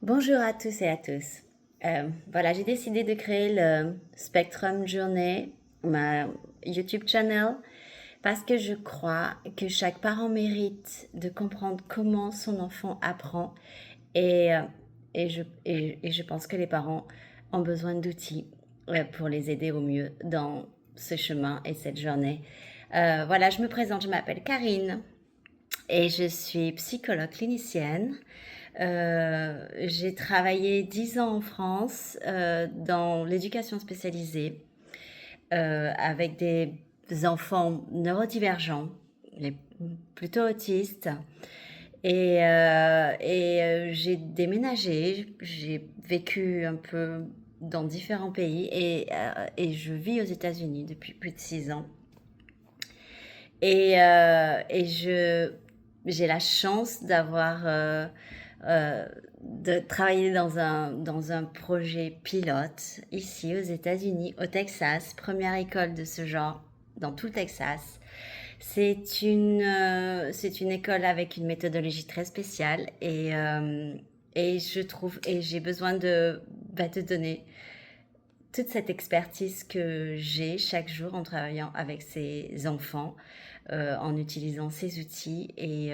Bonjour à tous et à tous. Voilà, j'ai décidé de créer le Spectrum Journée, ma YouTube channel, parce que je crois que chaque parent mérite de comprendre comment son enfant apprend et, euh, et je pense que les parents ont besoin d'outils pour les aider au mieux dans ce chemin et cette journée. Voilà, je me présente, je m'appelle Karine et je suis psychologue clinicienne. J'ai travaillé 10 ans en France dans l'éducation spécialisée avec des enfants neurodivergents, mais plutôt autistes. J'ai déménagé, j'ai vécu un peu dans différents pays et je vis aux États-Unis depuis plus de 6 ans. J'ai la chance de travailler dans un projet pilote ici aux États-Unis, au Texas, première école de ce genre dans tout le Texas. C'est une école avec une méthodologie très spéciale et j'ai besoin de donner toute cette expertise que j'ai chaque jour en travaillant avec ces enfants, en utilisant ces outils. Et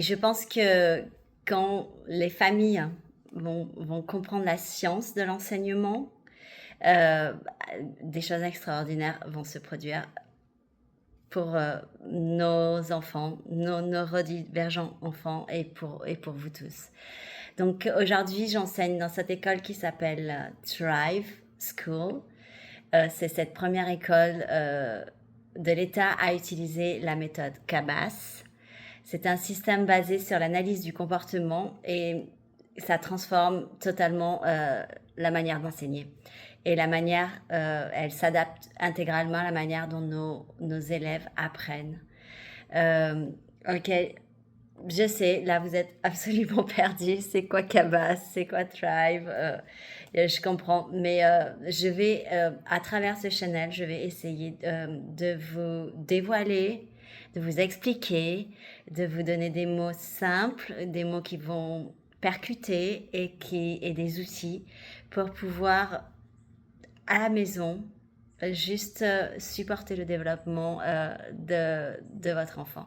je pense que quand les familles vont comprendre la science de l'enseignement, euh, des choses extraordinaires vont se produire pour nos enfants, nos neurodivergents enfants et pour vous tous. Donc aujourd'hui, j'enseigne dans cette école qui s'appelle Thrive School. C'est cette première école de l'État à utiliser la méthode CABAS. C'est un système basé sur l'analyse du comportement et ça transforme totalement la manière d'enseigner. Et elle s'adapte intégralement à la manière dont nos élèves apprennent. Euh, ok, je sais, là vous êtes absolument perdu. C'est quoi Cabas? C'est quoi Thrive? Je comprends, mais à travers ce channel, je vais essayer de vous dévoiler, de vous expliquer, de vous donner des mots simples, des mots qui vont percuter et des outils pour pouvoir à la maison juste supporter le développement de votre enfant.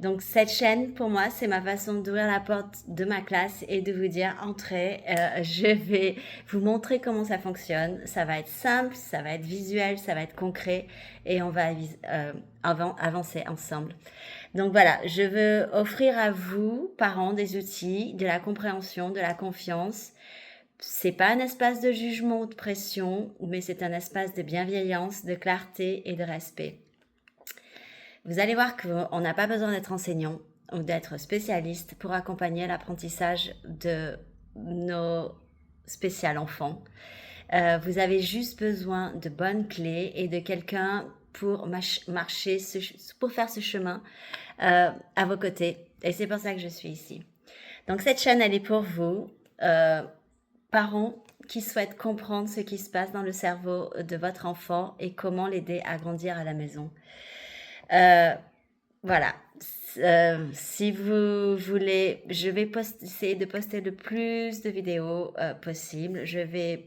Donc cette chaîne, pour moi, c'est ma façon d'ouvrir la porte de ma classe et de vous dire, entrez, je vais vous montrer comment ça fonctionne. Ça va être simple, ça va être visuel, ça va être concret et on va avancer ensemble. Donc voilà, je veux offrir à vous, parents, des outils, de la compréhension, de la confiance. C'est pas un espace de jugement ou de pression, mais c'est un espace de bienveillance, de clarté et de respect. Vous allez voir qu'on n'a pas besoin d'être enseignant ou d'être spécialiste pour accompagner l'apprentissage de nos spécial enfants. Vous avez juste besoin de bonnes clés et de quelqu'un pour pour faire ce chemin à vos côtés. Et c'est pour ça que je suis ici. Donc cette chaîne, elle est pour vous, parents qui souhaitent comprendre ce qui se passe dans le cerveau de votre enfant et comment l'aider à grandir à la maison. Euh, voilà. Si vous voulez, je vais essayer de poster le plus de vidéos possible. Je vais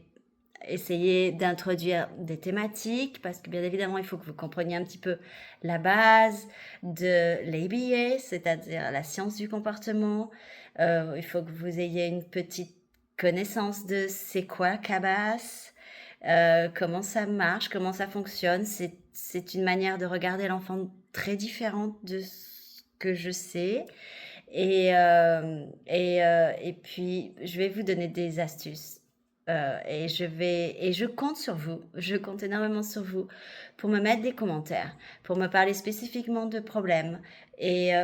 essayer d'introduire des thématiques parce que bien évidemment, il faut que vous compreniez un petit peu la base de l'ABA, c'est-à-dire la science du comportement. Il faut que vous ayez une petite connaissance de c'est quoi CABAS, comment ça marche, comment ça fonctionne. C'est une manière de regarder l'enfant très différente de ce que je sais. Et puis, je vais vous donner des astuces. Et je compte sur vous. Je compte énormément sur vous pour me mettre des commentaires, pour me parler spécifiquement de problèmes.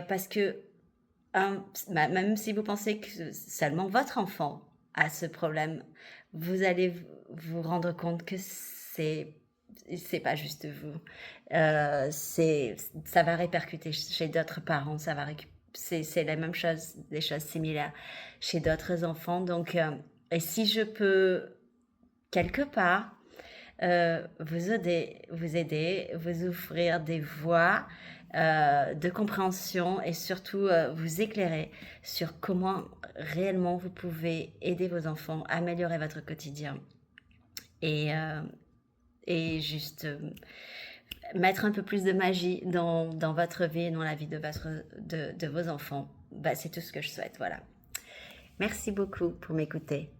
Parce que même si vous pensez que seulement votre enfant a ce problème, vous allez vous rendre compte que c'est pas juste vous. Ça va répercuter chez d'autres parents, c'est la même chose, des choses similaires chez d'autres enfants. Donc, et si je peux quelque part vous aider, vous offrir des voix, de compréhension et surtout vous éclairer sur comment réellement vous pouvez aider vos enfants à améliorer votre quotidien et, et juste mettre un peu plus de magie dans votre vie et dans la vie de vos enfants. Bah, c'est tout ce que je souhaite, voilà. Merci beaucoup pour m'écouter.